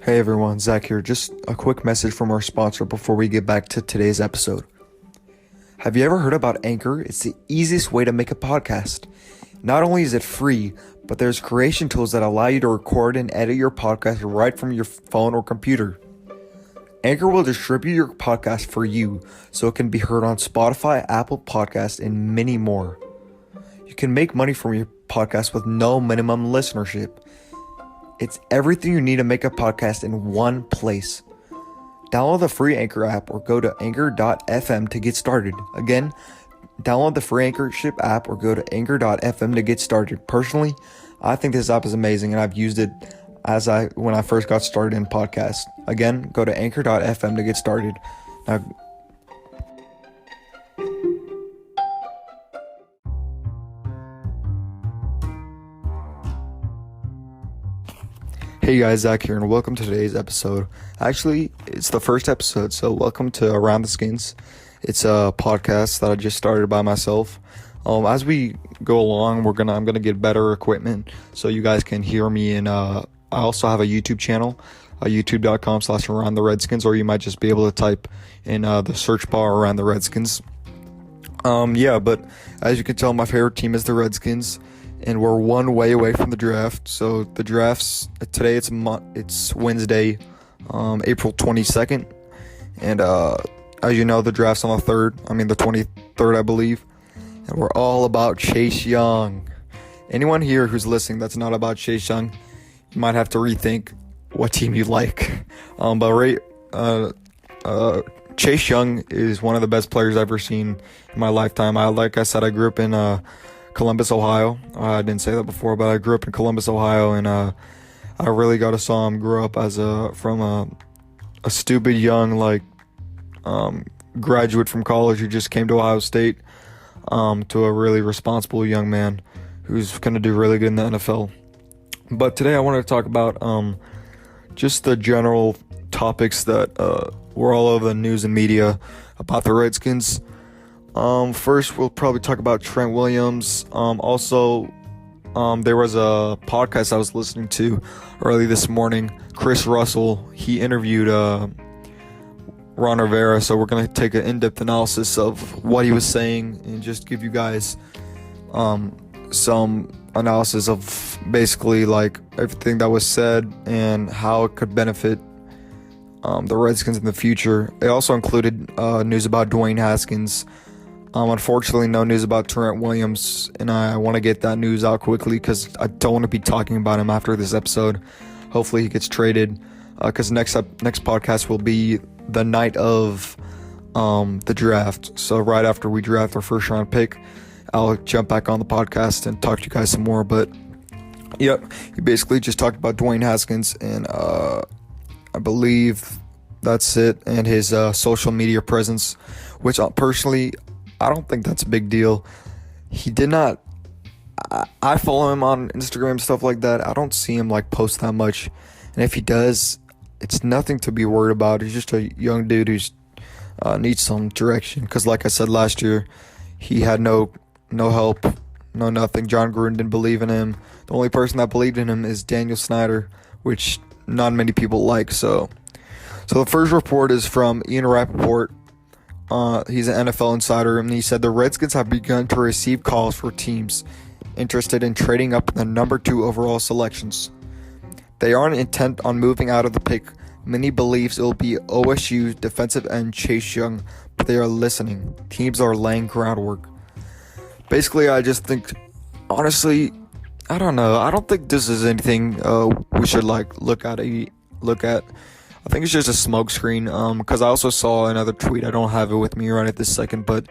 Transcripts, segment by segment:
Hey everyone, Zach here. Just a quick message from our sponsor before we get back to today's episode. Have you ever heard about Anchor? It's the easiest way to make a podcast. Not only is it free, but there's creation tools that allow you to record and edit your podcast right from your phone or computer. Anchor will distribute your podcast for you so it can be heard on Spotify, Apple Podcasts, and many more. You can make money from your podcast with no minimum listenership. It's everything you need to make a podcast in one place. Download the free Anchor app or go to anchor.fm to get started. Again, download the free Anchorship app or go to anchor.fm to get started. Personally, I think this app is amazing and I've used it when I first got started in podcasts. Again, go to anchor.fm to get started. Now, hey guys, Zach here, and welcome to today's episode. Actually, it's the first episode, so welcome to Around the Skins. It's a podcast that I just started by myself. As we go along, I'm gonna get better equipment so you guys can hear me. And I also have a YouTube channel, youtube.com/Around the Redskins, or you might just be able to type in the search bar Around the Redskins. But as you can tell, my favorite team is the Redskins. And we're one way away from the draft. So the draft's today. It's Wednesday, April 22nd, and as you know, the draft's on the 23rd, I believe. And we're all about Chase Young. Anyone here who's listening that's not about Chase Young, you might have to rethink what team you like. Chase Young is one of the best players I've ever seen in my lifetime. Like I said, I grew up in Columbus, Ohio. I didn't say that before, but I grew up in Columbus, Ohio, and I really got to saw him grow up from a stupid young graduate from college who just came to Ohio State to a really responsible young man who's going to do really good in the NFL. But today I wanted to talk about just the general topics that were all over the news and media about the Redskins. First, we'll probably talk about Trent Williams. Also, there was a podcast I was listening to early this morning. Chris Russell, he interviewed Ron Rivera, so we're going to take an in-depth analysis of what he was saying and just give you guys some analysis of basically everything that was said and how it could benefit the Redskins in the future. It also included news about Dwayne Haskins. Unfortunately, no news about Trent Williams, and I want to get that news out quickly because I don't want to be talking about him after this episode. Hopefully he gets traded, because next podcast will be the night of the draft. So right after we draft our first round pick, I'll jump back on the podcast and talk to you guys some more. But yep, he basically just talked about Dwayne Haskins, and I believe that's it, and his social media presence, which personally, I don't think that's a big deal. He did not. I follow him on Instagram, stuff like that. I don't see him post that much, and if he does, it's nothing to be worried about. He's just a young dude who's needs some direction. Because like I said last year, he had no help, no nothing. John Gruden didn't believe in him. The only person that believed in him is Daniel Snyder, which not many people like. So the first report is from Ian Rappaport. He's an NFL insider, and he said the Redskins have begun to receive calls for teams interested in trading up in the number 2 overall selections. They aren't intent on moving out of the pick. Many believes it will be OSU defensive end Chase Young, but they are listening. Teams are laying groundwork. Basically, I just think, honestly, I don't know. I don't think this is anything we should look at. I think it's just a smokescreen, because I also saw another tweet. I don't have it with me right at this second, but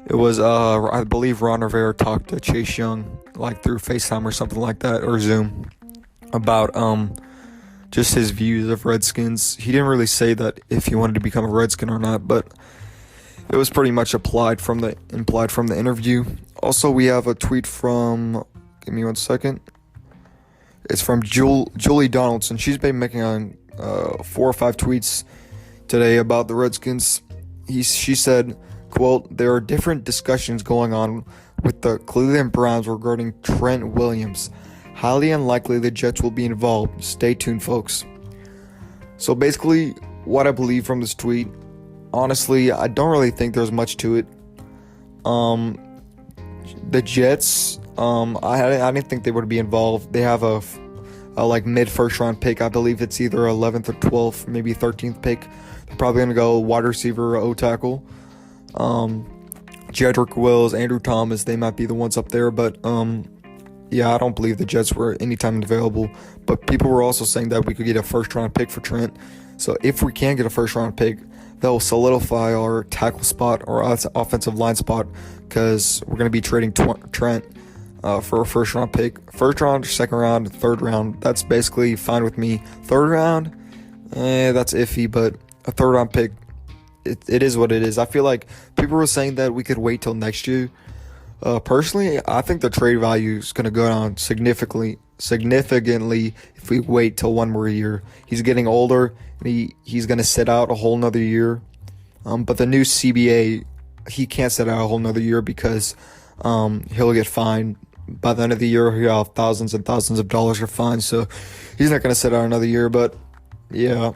it was, I believe Ron Rivera talked to Chase Young, through FaceTime or something like that, or Zoom, about just his views of Redskins. He didn't really say that if he wanted to become a Redskin or not, but it was pretty much implied from the interview. Also, we have a tweet from, give me 1 second. It's from Julie Donaldson. She's been making 4 or 5 tweets today about the Redskins. She said, quote, "There are different discussions going on with the Cleveland Browns regarding Trent Williams. Highly unlikely the Jets will be involved. Stay tuned, folks." So basically, what I believe from this tweet, honestly, I don't really think there's much to it. Um, the Jets, I didn't think they would be involved. They have a like mid first round pick. I believe it's either 11th or 12th, maybe 13th pick. They're probably gonna go wide receiver or O tackle. Jedrick Wills, Andrew Thomas, they might be the ones up there, but yeah, I don't believe the Jets were anytime available. But people were also saying that we could get a first round pick for Trent. So if we can get a first round pick, that will solidify our tackle spot or offensive line spot, because we're going to be trading Trent for a first round pick. First round, second round, third round, that's basically fine with me. Third round, that's iffy, but a third round pick, it is what it is. I feel like people were saying that we could wait till next year. Personally, I think the trade value is going to go down significantly if we wait till one more year. He's getting older, and he's going to sit out a whole nother year. But the new CBA, he can't sit out a whole nother year because he'll get fined. By the end of the year, he'll have thousands and thousands of dollars for fines. So he's not going to sit out another year. But yeah,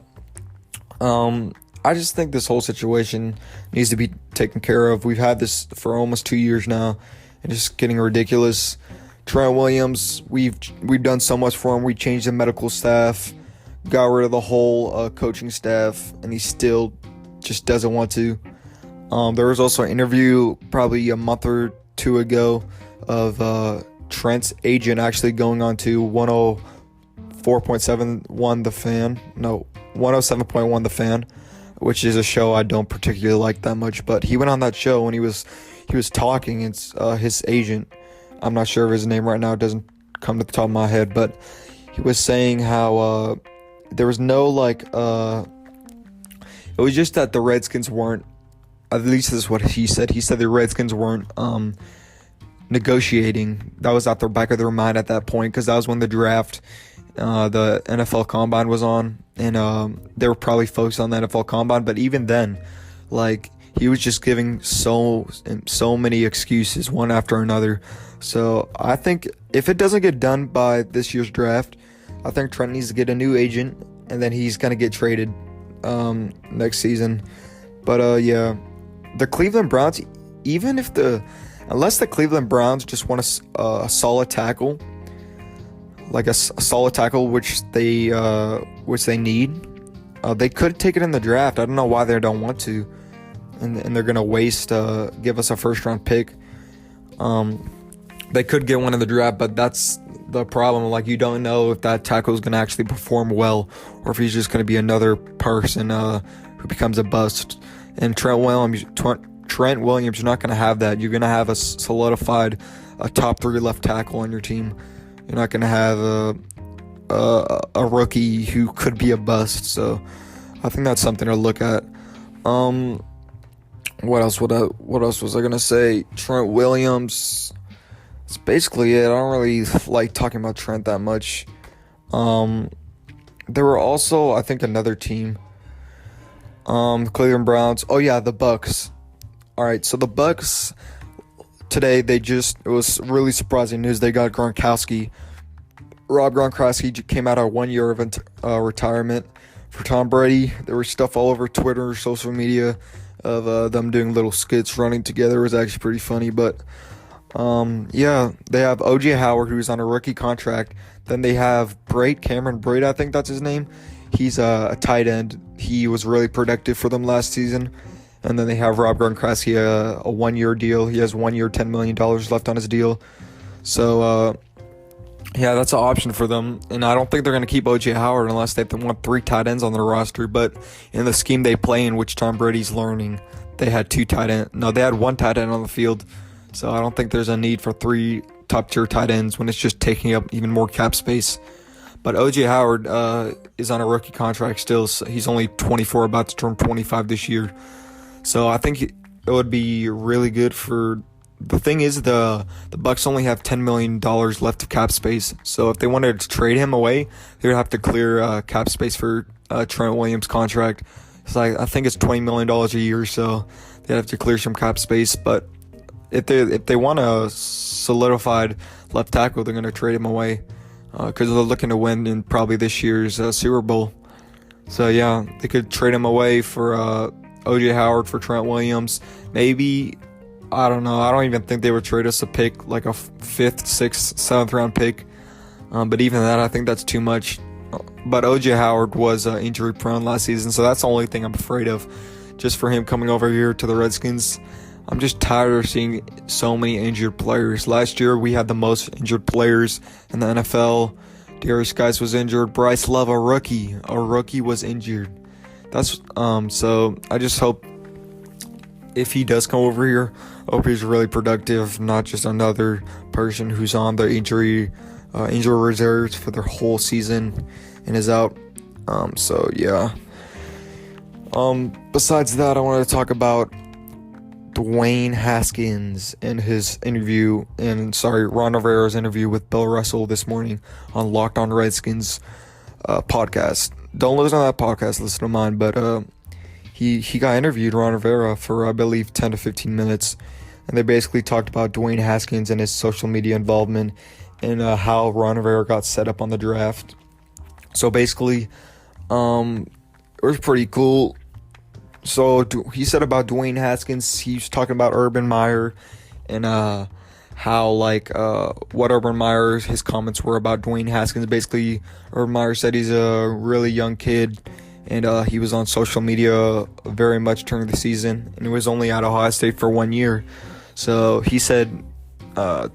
I just think this whole situation needs to be taken care of. We've had this for almost 2 years now, and it's just getting ridiculous. Trent Williams, we've done so much for him. We changed the medical staff, got rid of the whole coaching staff, and he still just doesn't want to. There was also an interview probably a month or two ago of Trent's agent actually going on to 104.71 The Fan. No, 107.1 The Fan, which is a show I don't particularly like that much. But he went on that show and he was talking. It's his agent. I'm not sure of his name right now. It doesn't come to the top of my head. But he was saying how there was no it was just that the Redskins weren't, at least this is what he said. He said the Redskins weren't negotiating. That was at the back of their mind at that point, because that was when the draft, the NFL Combine was on, and they were probably focused on the NFL Combine. But even then, he was just giving so many excuses, one after another. So I think if it doesn't get done by this year's draft, I think Trent needs to get a new agent, and then he's gonna get traded next season. But yeah, the Cleveland Browns, unless the Cleveland Browns just want a solid tackle, like a solid tackle, which they need, they could take it in the draft. I don't know why they don't want to, and they're gonna give us a first round pick. They could get one in the draft, but that's the problem. You don't know if that tackle is gonna actually perform well, or if he's just gonna be another person who becomes a bust. And Trent Williams, you're not gonna have that. You're gonna have a solidified top 3 left tackle on your team. You're not gonna have a rookie who could be a bust. So I think that's something to look at. What else was I gonna say? Trent Williams. That's basically it. I don't really like talking about Trent that much. There were also, I think, another team. The Cleveland Browns. Oh yeah, the Bucks. All right, so the Bucks today, it was really surprising news. They got Gronkowski. Rob Gronkowski came out of 1 year of retirement for Tom Brady. There was stuff all over Twitter, social media of them doing little skits running together. It was actually pretty funny. But yeah, they have O.J. Howard, who's on a rookie contract. Then they have Cameron Brate, I think that's his name. He's a tight end. He was really productive for them last season. And then they have Rob Gronkowski, a 1 year deal. He has 1 year, $10 million left on his deal. So, yeah, that's an option for them. And I don't think they're going to keep O.J. Howard unless they want 3 tight ends on their roster. But in the scheme they play in, which Tom Brady's learning, they had 2 tight ends. No, they had 1 tight end on the field. So I don't think there's a need for 3 top-tier tight ends when it's just taking up even more cap space. But O.J. Howard is on a rookie contract still. So he's only 24, about to turn 25 this year. So I think it would be really good for. The thing is, the Bucks only have $10 million left of cap space. So if they wanted to trade him away, they would have to clear cap space for Trent Williams' contract. I think it's $20 million a year, so they'd have to clear some cap space. But if they want a solidified left tackle, they're going to trade him away because they're looking to win in probably this year's Super Bowl. So yeah, they could trade him away for OJ Howard for Trent Williams. Maybe, I don't know. I don't even think they would trade us a pick, like a 5th, 6th, 7th round pick. But even that, I think that's too much. But OJ Howard was injury prone last season, so that's the only thing I'm afraid of. Just for him coming over here to the Redskins. I'm just tired of seeing so many injured players. Last year, we had the most injured players in the NFL. Darius Guice was injured. Bryce Love, a rookie was injured. That's so I just hope if he does come over here, I hope he's really productive, not just another person who's on the injury reserves for their whole season and is out. So yeah. Besides that, I wanted to talk about Dwayne Haskins and Ron Rivera's interview with Bill Russell this morning on Locked On Redskins podcast. Don't listen to that podcast, listen to mine, but he got interviewed, Ron Rivera, for I believe 10 to 15 minutes, and they basically talked about Dwayne Haskins and his social media involvement and how Ron Rivera got set up on the draft. So basically, it was pretty cool. So he said about Dwayne Haskins, he was talking about Urban Meyer and how what Urban Meyer, his comments were about Dwayne Haskins. Basically, Urban Meyer said he's a really young kid, and he was on social media very much during the season, and he was only at Ohio State for 1 year. So he said he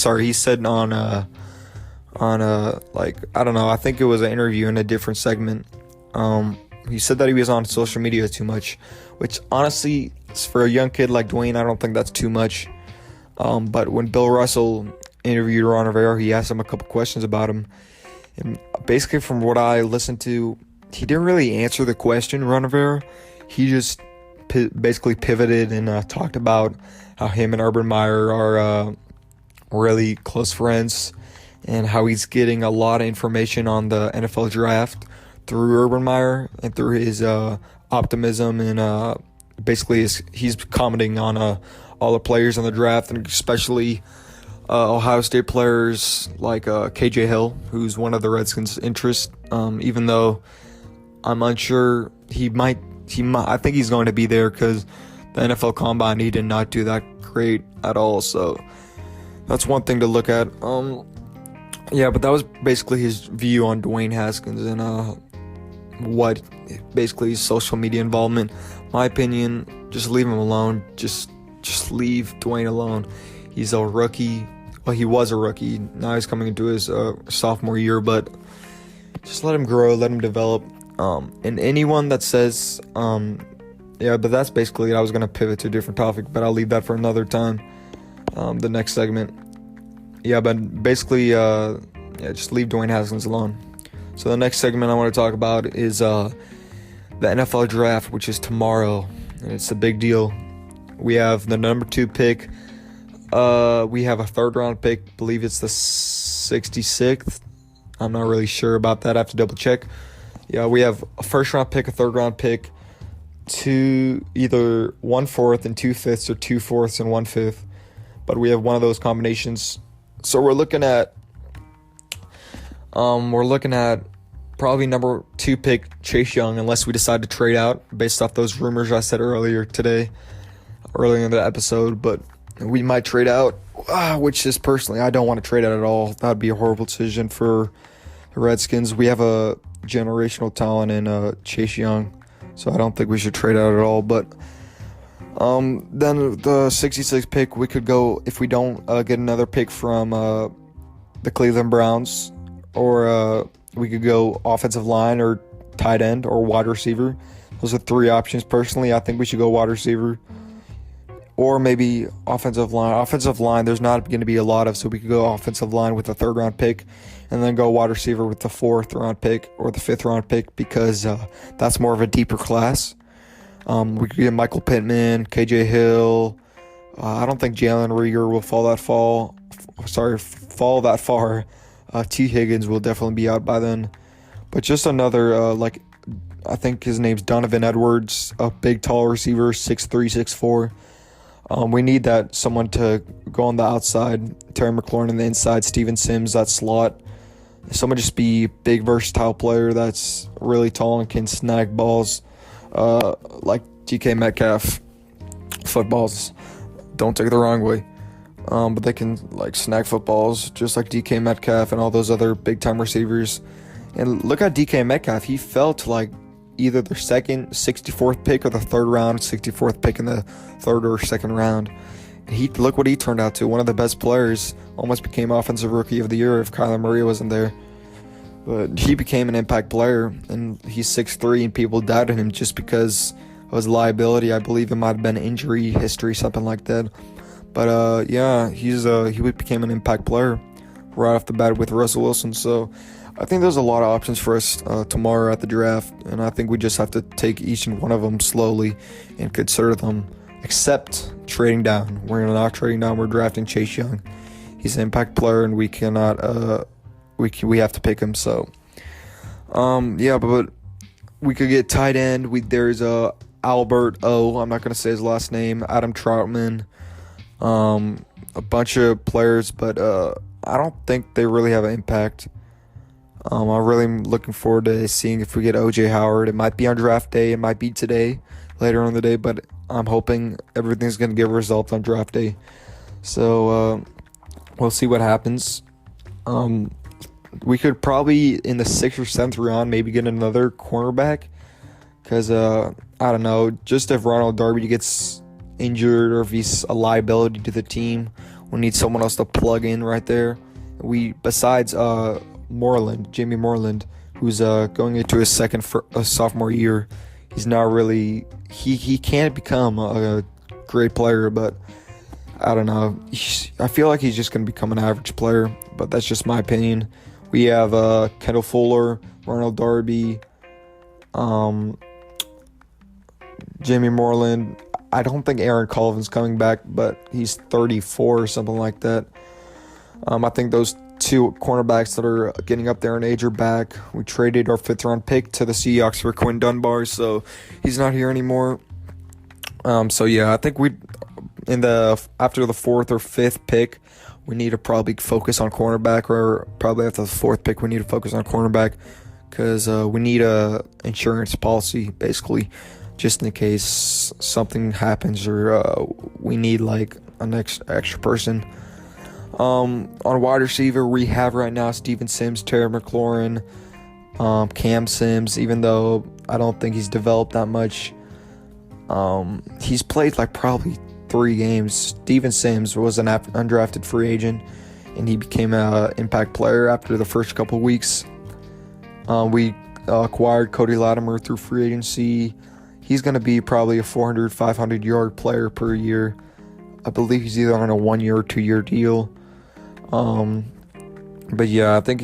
said on I don't know, I think it was an interview in a different segment. He said that he was on social media too much, which honestly, for a young kid like Dwayne, I don't think that's too much. But when Bill Russell interviewed Ron Rivera, he asked him a couple questions about him. And basically, from what I listened to, he didn't really answer the question, Ron Rivera. He just basically pivoted and talked about how him and Urban Meyer are really close friends and how he's getting a lot of information on the NFL draft through Urban Meyer and through his optimism, and basically he's commenting on all the players in the draft, and especially Ohio State players like KJ Hill, who's one of the Redskins' interests. Even though I'm unsure, I think he's going to be there because the NFL Combine, he did not do that great at all. So that's one thing to look at. Yeah, but that was basically his view on Dwayne Haskins and what basically his social media involvement. My opinion, just leave him alone. Just leave Dwayne alone. He's a rookie. Well, he was a rookie. Now he's coming into his sophomore year, but just let him grow, let him develop. And anyone that says, but that's basically it. I was going to pivot to a different topic, but I'll leave that for another time, the next segment. Yeah, but basically, just leave Dwayne Haskins alone. So the next segment I want to talk about is the NFL draft, which is tomorrow, and it's a big deal. We have the number 2 pick. We have a 3rd round pick. I believe it's the 66th. I'm not really sure about that. I have to double check. Yeah, we have a 1st round pick, a 3rd round pick, either 1/4 and 2/5 or 2/4 and 1/5. But we have one of those combinations. So we're looking at probably number 2 pick Chase Young, unless we decide to trade out based off those rumors I said earlier in the episode. But we might trade out, which is personally, I don't want to trade out at all. That would be a horrible decision for the Redskins. We have a generational talent in Chase Young, so I don't think we should trade out at all. But then the 66th pick, we could go, if we don't get another pick from the Cleveland Browns, or we could go offensive line or tight end or wide receiver. Those are 3 options. Personally, I think we should go wide receiver or maybe offensive line. Offensive line, there's not going to be a lot of, so we could go offensive line with the 3rd round pick and then go wide receiver with the 4th round pick or the 5th round pick, because that's more of a deeper class. We could get Michael Pittman, KJ Hill. I don't think Jalen Reagor will fall that far. T. Higgins will definitely be out by then. But just another, I think his name's Donovan Edwards, a big, tall receiver, 6'3", 6'4". We need someone to go on the outside. Terry McLaurin on the inside. Steven Sims, that slot. Someone just be a big versatile player that's really tall and can snag balls, like DK Metcalf. Footballs, don't take it the wrong way. But they can like snag footballs just like DK Metcalf and all those other big time receivers. And look at DK Metcalf. He fell to like either the second 64th pick or the third round, 64th pick in the third or second round. And look what he turned out to. One of the best players. Almost became offensive rookie of the year if Kyler Murray wasn't there. But he became an impact player, and he's 6'3", and people doubted him just because of his liability. I believe it might have been injury history, something like that. But yeah, he became an impact player right off the bat with Russell Wilson. So I think there's a lot of options for us tomorrow at the draft, and I think we just have to take each and one of them slowly and consider them. Except trading down. We're not trading down. We're drafting Chase Young. He's an impact player, and we cannot. We have to pick him. So, yeah, but we could get tight end. There's Albert O. I'm not gonna say his last name. Adam Troutman. A bunch of players, but I don't think they really have an impact. I'm really looking forward to seeing if we get OJ Howard. It might be on draft day. It might be today, later on in the day, but I'm hoping everything's going to get results on draft day. So we'll see what happens. We could probably, in the 6th or 7th round, maybe get another cornerback. Because, I don't know, just if Ronald Darby gets injured or if he's a liability to the team, we need someone else to plug in right there. Besides Jamie Moreland, who's going into his sophomore year, he's not really, he can't become a great player, but I don't know. I feel like he's just going to become an average player, but that's just my opinion. We have Kendall Fuller, Ronald Darby, Jamie Moreland. I don't think Aaron Colvin's coming back, but he's 34 or something like that. I think those two cornerbacks that are getting up there in age are back. We traded our 5th round pick to the Seahawks for Quinn Dunbar, so he's not here anymore. So yeah, I think after the 4th or 5th pick, we need to probably focus on cornerback, or probably after the 4th pick, we need to focus on cornerback because we need a insurance policy basically, just in case something happens or we need like an extra person. On wide receiver, we have right now Steven Sims, Terry McLaurin, Cam Sims, even though I don't think he's developed that much. He's played like probably 3 games. Steven Sims was an undrafted free agent, and he became an impact player after the first couple weeks. We acquired Cody Latimer through free agency. He's going to be probably a 400, 500-yard player per year. I believe he's either on a 1-year or 2-year deal. But yeah, I think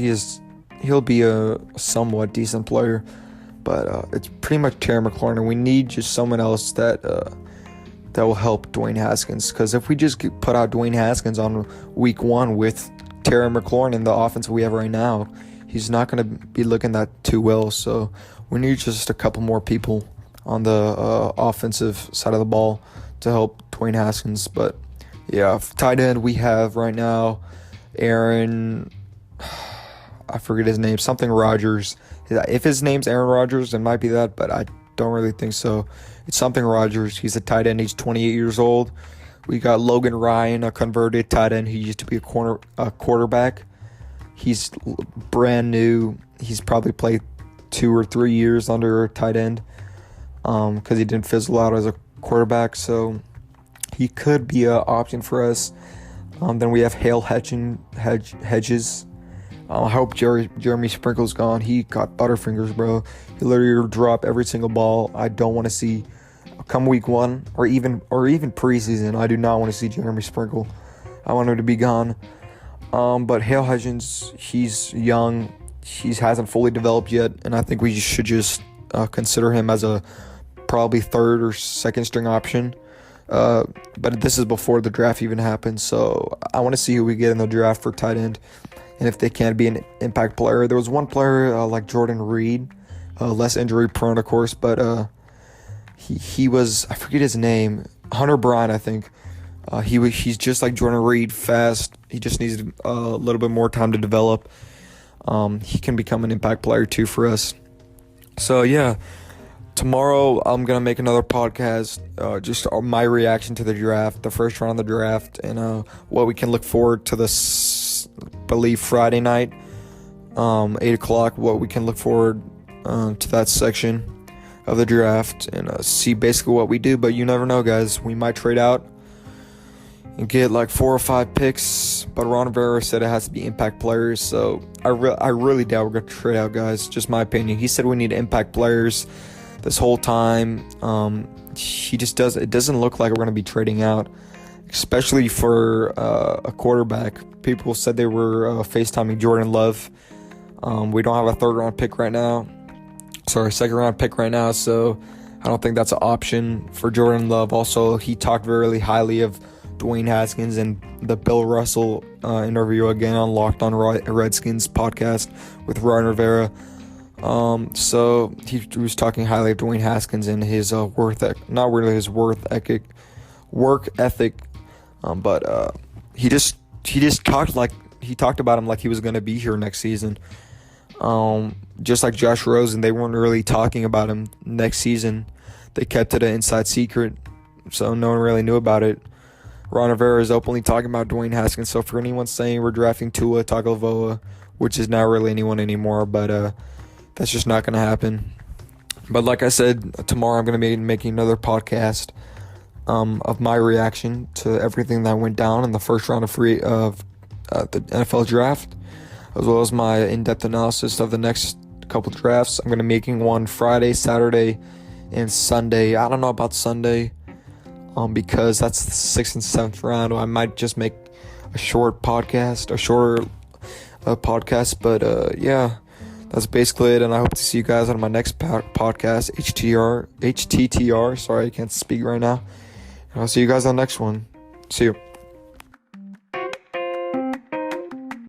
he'll be a somewhat decent player. But it's pretty much Terry McLaurin, and we need just someone else that will help Dwayne Haskins. Because if we just put out Dwayne Haskins on week 1 with Terry McLaurin in the offense we have right now, he's not going to be looking that too well. So we need just a couple more people on the offensive side of the ball to help Dwayne Haskins. But yeah, tight end we have right now Aaron, I forget his name, something Rodgers. If his name's Aaron Rodgers, it might be that, but I don't really think so. It's something Rodgers. He's a tight end. He's 28 years old. We got Logan Ryan, a converted tight end. He used to be a quarterback. He's brand new. He's probably played 2 or 3 years under a tight end because he didn't fizzle out as a quarterback. So he could be an option for us. Then we have Hale Hedges. I hope Jeremy Sprinkle's gone. He got butterfingers, bro. He literally dropped every single ball. I don't want to see come week 1 or even preseason. I do not want to see Jeremy Sprinkle. I want him to be gone. But Hale Hedges, he's young. He hasn't fully developed yet, and I think we should just consider him as a probably 3rd or 2nd string option. But this is before the draft even happens, so I want to see who we get in the draft for tight end, and if they can be an impact player. There was one player like Jordan Reed, less injury prone, of course, but he was, I forget his name, Hunter Bryant, I think. He's just like Jordan Reed, fast. He just needs a little bit more time to develop. he can become an impact player too for us. So yeah, tomorrow I'm gonna make another podcast, just my reaction to the draft, the first round of the draft, and what we can look forward to this, believe Friday night, 8 o'clock. What we can look forward to that section of the draft, and see basically what we do. But you never know, guys. We might trade out and get like 4 or 5 picks. But Ron Rivera said it has to be impact players, so I really doubt we're gonna trade out, guys. Just my opinion. He said we need impact players this whole time. He just does. It doesn't look like we're gonna be trading out, especially for a quarterback. People said they were FaceTiming Jordan Love. We don't have a third-round pick right now. Sorry, second-round pick right now, so I don't think that's an option for Jordan Love. Also, he talked very highly of Dwayne Haskins and the Bill Russell interview again on Locked On Redskins podcast with Ron Rivera. So he was talking highly of Dwayne Haskins and his work ethic, but he just talked about him like he was going to be here next season. Just like Josh Rosen, they weren't really talking about him next season. They kept it an inside secret, so no one really knew about it. Ron Rivera is openly talking about Dwayne Haskins, so for anyone saying we're drafting Tua Tagovailoa, which is not really anyone anymore, but that's just not going to happen. But like I said, tomorrow I'm going to be making another podcast of my reaction to everything that went down in the first round of the NFL draft, as well as my in-depth analysis of the next couple drafts. I'm going to be making one Friday, Saturday, and Sunday. I don't know about Sunday, because that's the 6th and 7th round. I might just make a shorter podcast, but yeah, that's basically it, and I hope to see you guys on my next podcast, HTTR. Sorry, I can't speak right now. And I'll see you guys on the next one. See you.